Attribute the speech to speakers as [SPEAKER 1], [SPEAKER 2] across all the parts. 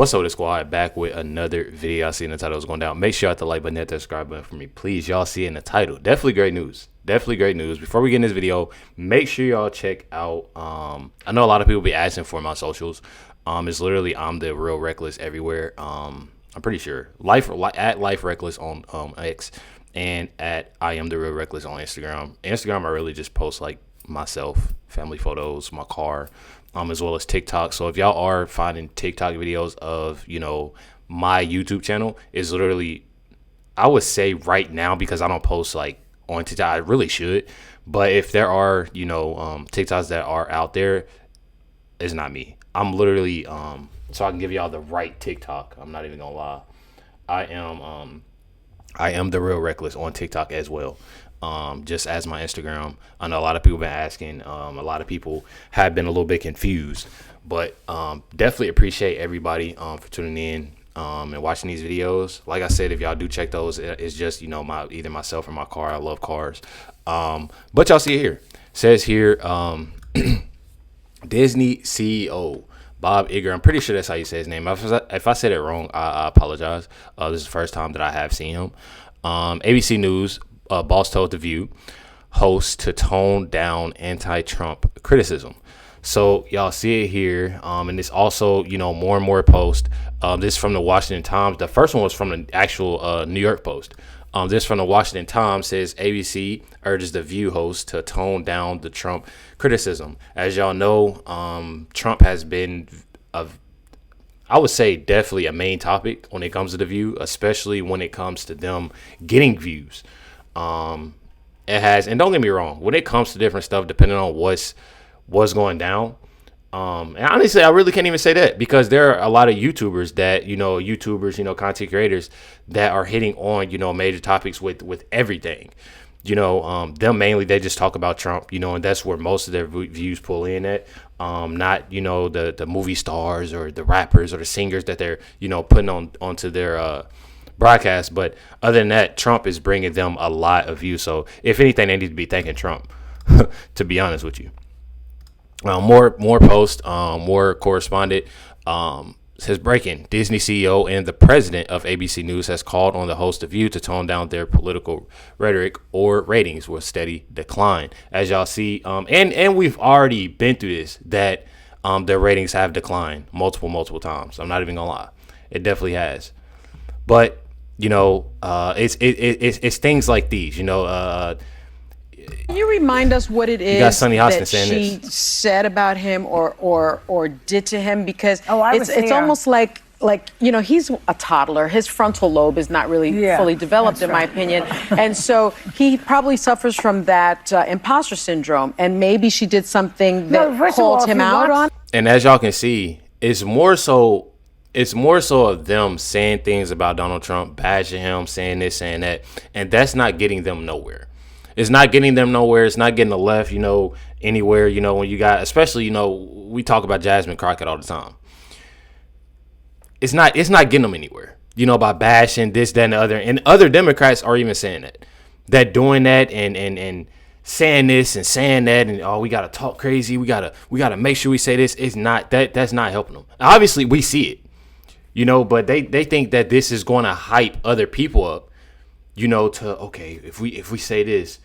[SPEAKER 1] What's up, the squad? Back with another video. I see in the title is going down. Make sure you hit the like button, hit the subscribe button for me, please. Y'all see it in the title. Definitely great news. Definitely great news. Before we get in this video, make sure y'all check out. I know a lot of people be asking for my socials. It's literally I'm the real reckless everywhere. I'm pretty sure at LifeWithRecklezz on X and at I am the real reckless on Instagram. Instagram, I really just post like myself, family photos, my car. As well as TikTok. So if y'all are finding TikTok videos of, my YouTube channel, is literally, I would say right now, because I don't post like on TikTok, I really should. But if there are, TikToks that are out there, it's not me. I'm literally, so I can give y'all the right TikTok. I'm not even gonna lie. I am the real reckless on TikTok as well. Just as my Instagram. I know a lot of people have been asking. A lot of people have been a little bit confused, but definitely appreciate everybody for tuning in and watching these videos. Like I said, if y'all do check those, it's just either myself or my car. I love cars. But y'all see it here. It says here Disney CEO Bob Iger. I'm pretty sure that's how you say his name. If I said it wrong, I apologize. This is the first time that I have seen him. ABC News. Boss told The View host to tone down anti-Trump criticism. So y'all see it here, and it's also more and more posts. This is from the Washington Times. The first one was from the actual New York Post. This from the Washington Times says ABC urges The View host to tone down the Trump criticism. As y'all know, Trump has been I would say definitely a main topic when it comes to The View, especially when it comes to them getting views. It has, and don't get me wrong, when it comes to different stuff, depending on what's going down, and honestly, I really can't even say that, because there are a lot of YouTubers that content creators that are hitting on major topics with everything. Them mainly, they just talk about Trump, and that's where most of their views pull in at. Not the movie stars or the rappers or the singers that they're putting onto their broadcast. But other than that, Trump is bringing them a lot of views. So if anything, they need to be thanking Trump, to be honest with you. More posts, more correspondent. Says breaking: Disney CEO and the president of ABC News has called on the host of View to tone down their political rhetoric, or ratings will steady decline. As y'all see, and we've already been through this, that their ratings have declined multiple times. I'm not even gonna lie, it definitely has. But it's things like these. Can
[SPEAKER 2] you remind us what it is that she
[SPEAKER 1] this.
[SPEAKER 2] said about him or did to him? Because it's almost like he's a toddler. His frontal lobe is not really fully developed, in my opinion. And so he probably suffers from that imposter syndrome. And maybe she did something that called him out on.
[SPEAKER 1] And as y'all can see, it's more so of them saying things about Donald Trump, bashing him, saying this, saying that, and that's not getting them nowhere. It's not getting them nowhere. It's not getting the left, anywhere. When you got, especially, we talk about Jasmine Crockett all the time. It's not getting them anywhere. By bashing this, that, and the other. And other Democrats are even saying that doing that and saying this and saying that, and we gotta talk crazy. We gotta make sure we say this. It's not that's not helping them. Obviously, we see it. But they think that this is going to hype other people up, if we say this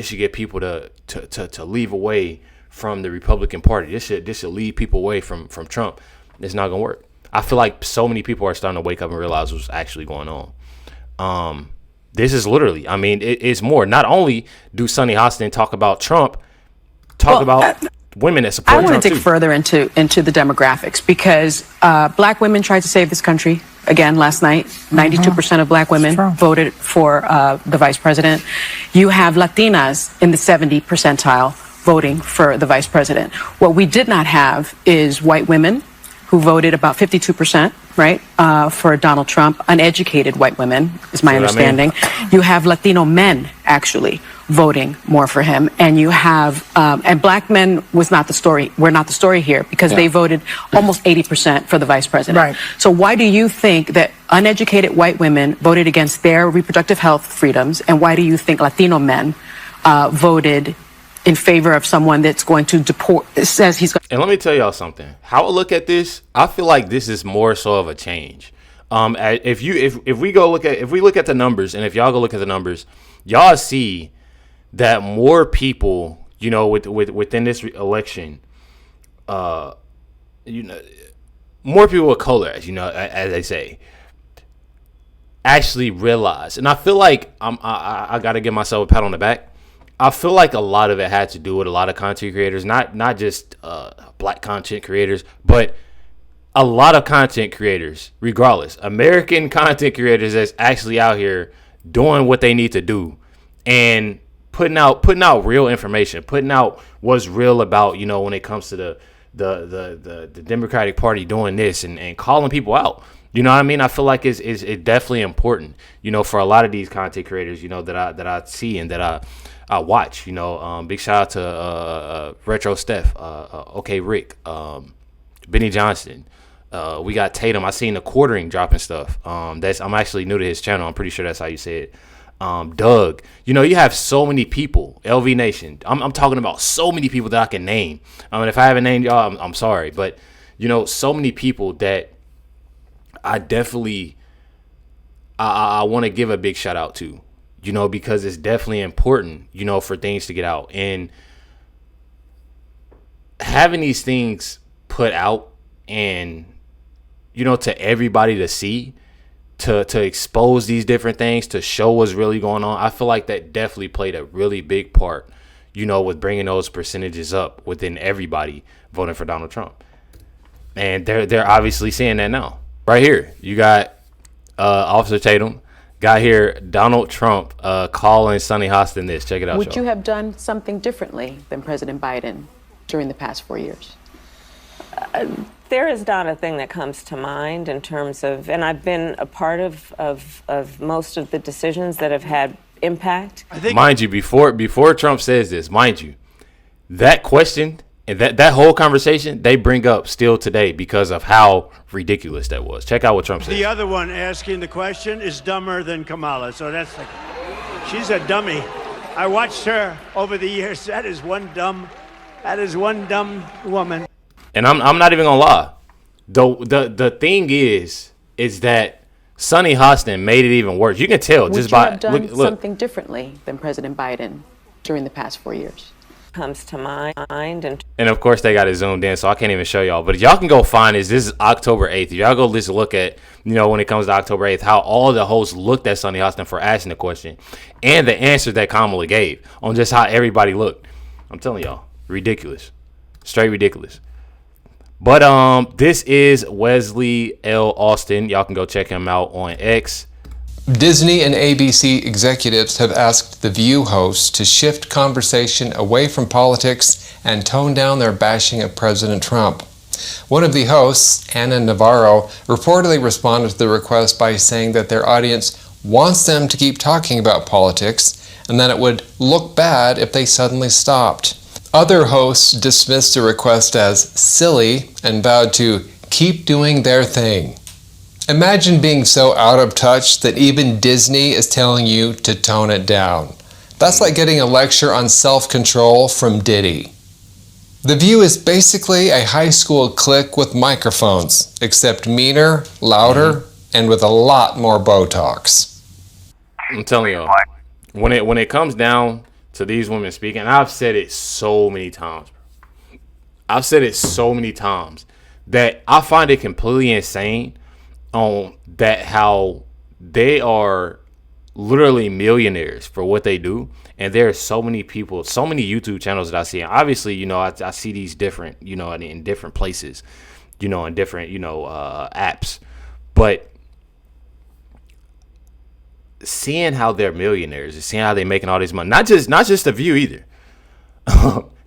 [SPEAKER 1] should get people to leave away from the Republican Party. This should lead people away from Trump. It's not going to work. I feel like so many people are starting to wake up and realize what's actually going on. This is literally, it's more. Not only do Sunny Hostin talk about Trump, about women that support Trump.
[SPEAKER 3] I want to dig further into the demographics, because black women tried to save this country again last night. 92% of black women voted for the vice president. You have Latinas in the 70 percentile voting for the vice president. What we did not have is white women who voted about 52%, right, for Donald Trump. Uneducated white women is my understanding. You have Latino men actually voting more for him, and you have and black men was not the story. We're not the story here, because they voted almost 80% for the vice president.
[SPEAKER 2] Right.
[SPEAKER 3] So why do you think that uneducated white women voted against their reproductive health freedoms, and why do you think Latino men voted in favor of someone that's going to deport, says he's going.
[SPEAKER 1] And let me tell y'all something. How I look at this, I feel like this is more so of a change. If we look at the numbers, and if y'all go look at the numbers, y'all see that more people, you know, within this election, you know, more people of color, as you know, as they say, actually realize. And I feel like I got to give myself a pat on the back. I feel like a lot of it had to do with a lot of content creators, not just black content creators, but a lot of content creators, regardless, American content creators that's actually out here doing what they need to do and putting out real information, putting out what's real about, you know, when it comes to the Democratic Party doing this and calling people out. You know what I mean? I feel like it's definitely important, you know, for a lot of these content creators, you know, that I see and that I watch. You know, big shout out to Retro Steph, OK Rick, Benny Johnson. We got Tatum. I seen the quartering dropping stuff. I'm actually new to his channel. I'm pretty sure that's how you say it. Doug. You know, you have so many people. LV Nation. I'm talking about so many people that I can name. And if I haven't named y'all, I'm sorry, but you know, so many people that I definitely I want to give a big shout out to, you know, because it's definitely important, you know, for things to get out and having these things put out and, you know, to everybody to see, to expose these different things, to show what's really going on. I feel like that definitely played a really big part, you know, with bringing those percentages up within everybody voting for Donald Trump. And they're obviously seeing that now. Right here, you got Officer Tatum. Got here Donald Trump calling Sonny Hostin this. Check it out.
[SPEAKER 3] Would you have done something differently than President Biden during the past 4 years?
[SPEAKER 4] There is not a thing that comes to mind in terms of, and I've been a part of most of the decisions that have had impact.
[SPEAKER 1] Mind you, before Trump says this, mind you, that question and that whole conversation they bring up still today because of how ridiculous that was. Check out what Trump said.
[SPEAKER 5] The other one asking the question is dumber than Kamala, so she's a dummy. I watched her over the years. That is one dumb woman.
[SPEAKER 1] And I'm not even gonna lie. The thing is that Sonny Hostin made it even worse. You can tell just by
[SPEAKER 3] Would you have done something differently than President Biden during the past 4 years?
[SPEAKER 4] Comes to mind
[SPEAKER 1] and of course they got it zoomed in, so I can't even show y'all. But y'all can go find this is October 8th. Y'all go just look at, you know, when it comes to October 8th, how all the hosts looked at Sonny Hostin for asking the question and the answer that Kamala gave on just how everybody looked. I'm telling y'all, ridiculous, straight ridiculous. But this is Wesley L. Austin. Y'all can go check him out on X.
[SPEAKER 6] Disney and ABC executives have asked The View hosts to shift conversation away from politics and tone down their bashing of President Trump. One of the hosts, Anna Navarro, reportedly responded to the request by saying that their audience wants them to keep talking about politics and that it would look bad if they suddenly stopped. Other hosts dismissed the request as silly and vowed to keep doing their thing. Imagine being so out of touch that even Disney is telling you to tone it down. That's like getting a lecture on self-control from Diddy. The View is basically a high school clique with microphones, except meaner, louder, and with a lot more Botox.
[SPEAKER 1] I'm telling y'all, when it comes down to these women speaking, and I've said it so many times. I've said it so many times that I find it completely insane on that how they are literally millionaires for what they do, and there are so many people, so many YouTube channels that I see. And obviously, you know, I see these different, you know, in different places, you know, in different, you know, apps, but seeing how they're millionaires and seeing how they're making all this money, not just The View either,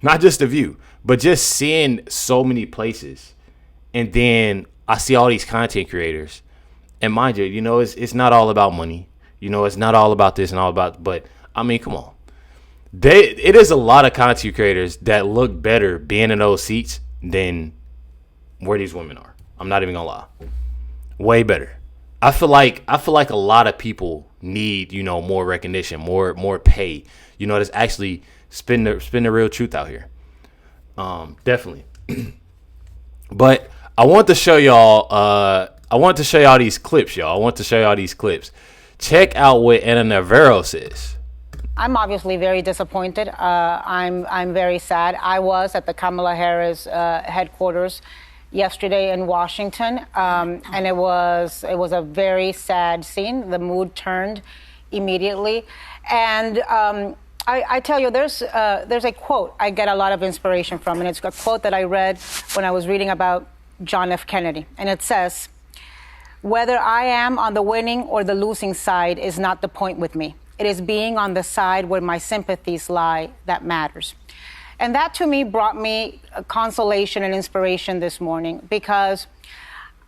[SPEAKER 1] not just The View, but just seeing so many places, and then I see all these content creators, and mind you, you know, it's not all about money. You know, it's not all about this and all about, but I mean, come on. It is a lot of content creators that look better being in those seats than where these women are. I'm not even gonna lie. Way better. I feel like a lot of people need, you know, more recognition, more pay, you know, that's actually spin the real truth out here. Definitely. But I want to show y'all these clips, y'all. Check out what Anna Navarro says.
[SPEAKER 7] I'm obviously very disappointed. I'm very sad. I was at the Kamala Harris headquarters yesterday in Washington, and it was a very sad scene. The mood turned immediately, and I tell you, there's a quote I get a lot of inspiration from, and it's a quote that I read when I was reading about John F. Kennedy, and it says, "Whether I am on the winning or the losing side is not the point with me. It is being on the side where my sympathies lie that matters." And that to me brought me consolation and inspiration this morning, because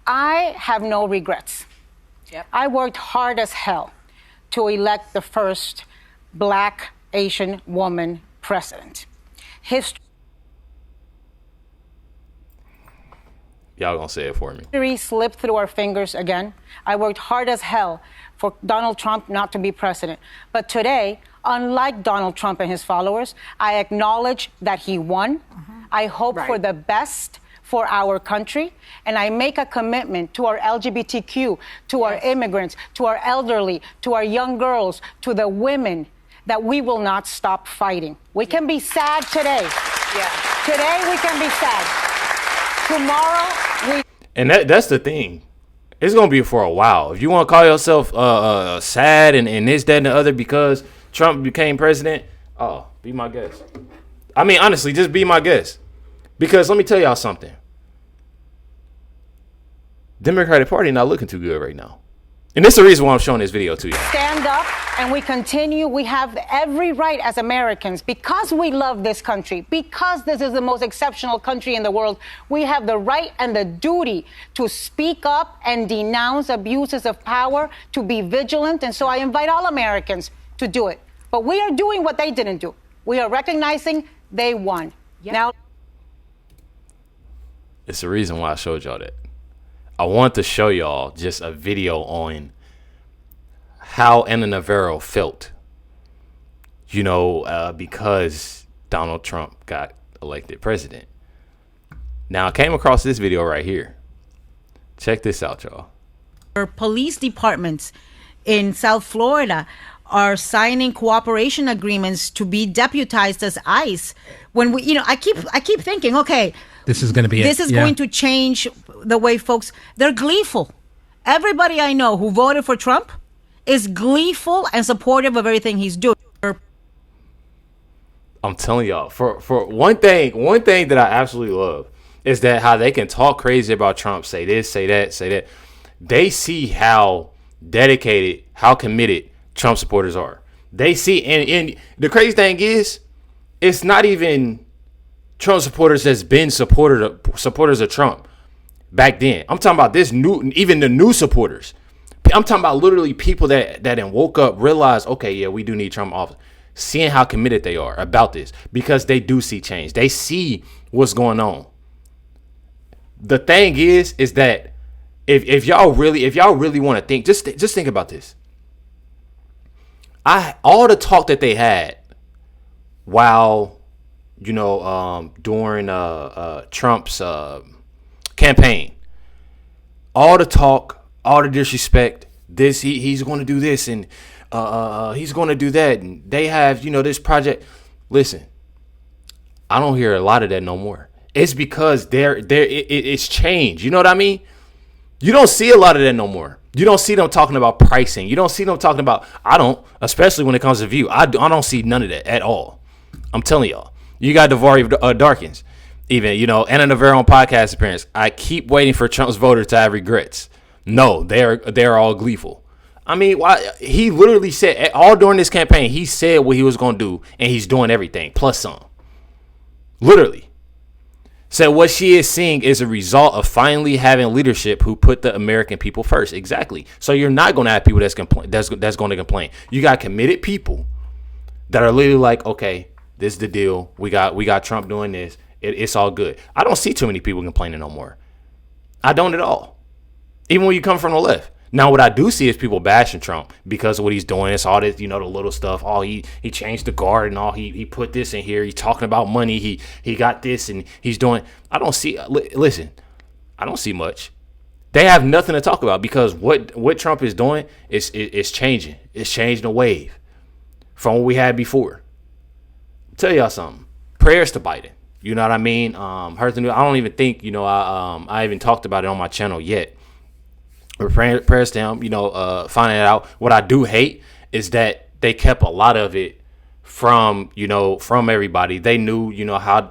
[SPEAKER 7] I have no regrets. Yep. I worked hard as hell to elect the first Black Asian woman president.
[SPEAKER 1] Y'all gonna say it for me.
[SPEAKER 7] History slipped through our fingers again. I worked hard as hell for Donald Trump not to be president. But today, unlike Donald Trump and his followers, I acknowledge that he won. I hope for the best for our country, and I make a commitment to our LGBTQ, to our immigrants, to our elderly, to our young girls, to the women, that we will not stop fighting. We can be sad today. Today we can be sad. Tomorrow we...
[SPEAKER 1] And that's the thing. It's going to be for a while. If you want to call yourself sad and this, that, and the other because Trump became president, be my guest. I mean, honestly, just be my guest. Because let me tell y'all something. Democratic Party not looking too good right now. And this is the reason why I'm showing this video to you.
[SPEAKER 7] Stand up and we continue. We have every right as Americans, because we love this country, because this is the most exceptional country in the world, we have the right and the duty to speak up and denounce abuses of power, to be vigilant. And so I invite all Americans to do it. But we are doing what they didn't do. We are recognizing they won. Yep. Now,
[SPEAKER 1] it's the reason why I showed y'all that. I want to show y'all just a video on how Anna Navarro felt, because Donald Trump got elected president. Now, I came across this video right here. Check this out, y'all.
[SPEAKER 8] Police departments in South Florida are signing cooperation agreements to be deputized as ICE. When I keep thinking, okay,
[SPEAKER 9] this is going to be
[SPEAKER 8] going to change the way folks, they're gleeful. Everybody I know who voted for Trump is gleeful and supportive of everything he's doing.
[SPEAKER 1] I'm telling y'all, for one thing that I absolutely love is that how they can talk crazy about Trump, say this, say that, say that. They see how dedicated, how committed Trump supporters are. They see, and the crazy thing is, it's not even Trump supporters that's been supporters of Trump back then. I'm talking about even the new supporters. I'm talking about literally people that woke up, realized, okay, yeah, we do need Trump off. Seeing how committed they are about this, because they do see change. They see what's going on. The thing is that if y'all really want to think, just think about this. All the talk that they had while during Trump's campaign, all the talk, all the disrespect, he's going to do this and he's going to do that, and they have this project. Listen, I don't hear a lot of that no more. It's because it's changed. You know what I mean? You don't see a lot of that no more. You don't see them talking about pricing. You don't see them talking about, especially when it comes to View. I don't see none of that at all. I'm telling y'all. You got Navarro Darkins. Even, Anna Navarro on podcast appearance. I keep waiting for Trump's voters to have regrets. No, they're all gleeful. I mean, he literally said, all during this campaign, he said what he was going to do, and he's doing everything, plus some. Literally. So what she is seeing is a result of finally having leadership who put the American people first. Exactly. So you're not going to have people that's going to complain. You got committed people that are literally like, okay, this is the deal. We got Trump doing this. It's all good. I don't see too many people complaining no more. I don't at all. Even when you come from the left. Now, what I do see is people bashing Trump because of what he's doing. It's all this, the little stuff. Oh, he changed the guard and all. He put this in here. He's talking about money. He got this and he's doing. I don't see. Listen, I don't see much. They have nothing to talk about because what Trump is doing is changing. It's changing the wave from what we had before. I'll tell y'all something. Prayers to Biden. You know what I mean? Heard the news. I don't even think I even talked about it on my channel yet. Prayers to him, finding it out. What I do hate is that they kept a lot of it from everybody. They knew, how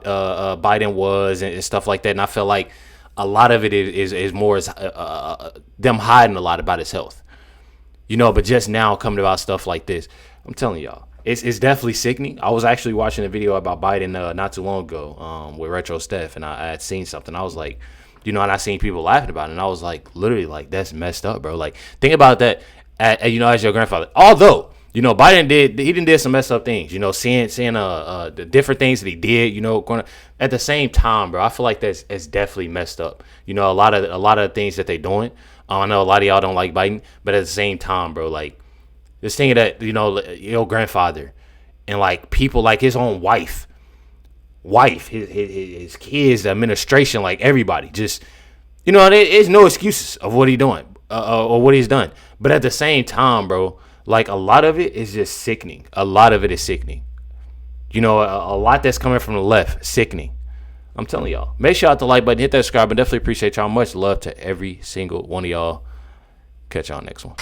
[SPEAKER 1] Biden was and stuff like that. And I feel like a lot of it is more them hiding a lot about his health. But just now coming about stuff like this, I'm telling y'all, it's definitely sickening. I was actually watching a video about Biden not too long ago with Retro Steph, and I had seen something. I was like, and I seen people laughing about it, and I was like, literally, like, that's messed up, bro. Like, think about that, as your grandfather. Although, Biden did some messed up things. Seeing the different things that he did. Going at the same time, bro. I feel like it's definitely messed up. A lot of things that they doing. I know a lot of y'all don't like Biden, but at the same time, bro, like, this thing that your grandfather and like people like his own wife, his kids, the administration, like everybody, just there's no excuses of what he's doing or what he's done. But at the same time, bro, like a lot of it is just sickening. A lot of it is sickening. A lot that's coming from the left, sickening. I'm telling y'all. Make sure you hit the like button, hit that subscribe, and definitely appreciate y'all. Much love to every single one of y'all. Catch y'all next one.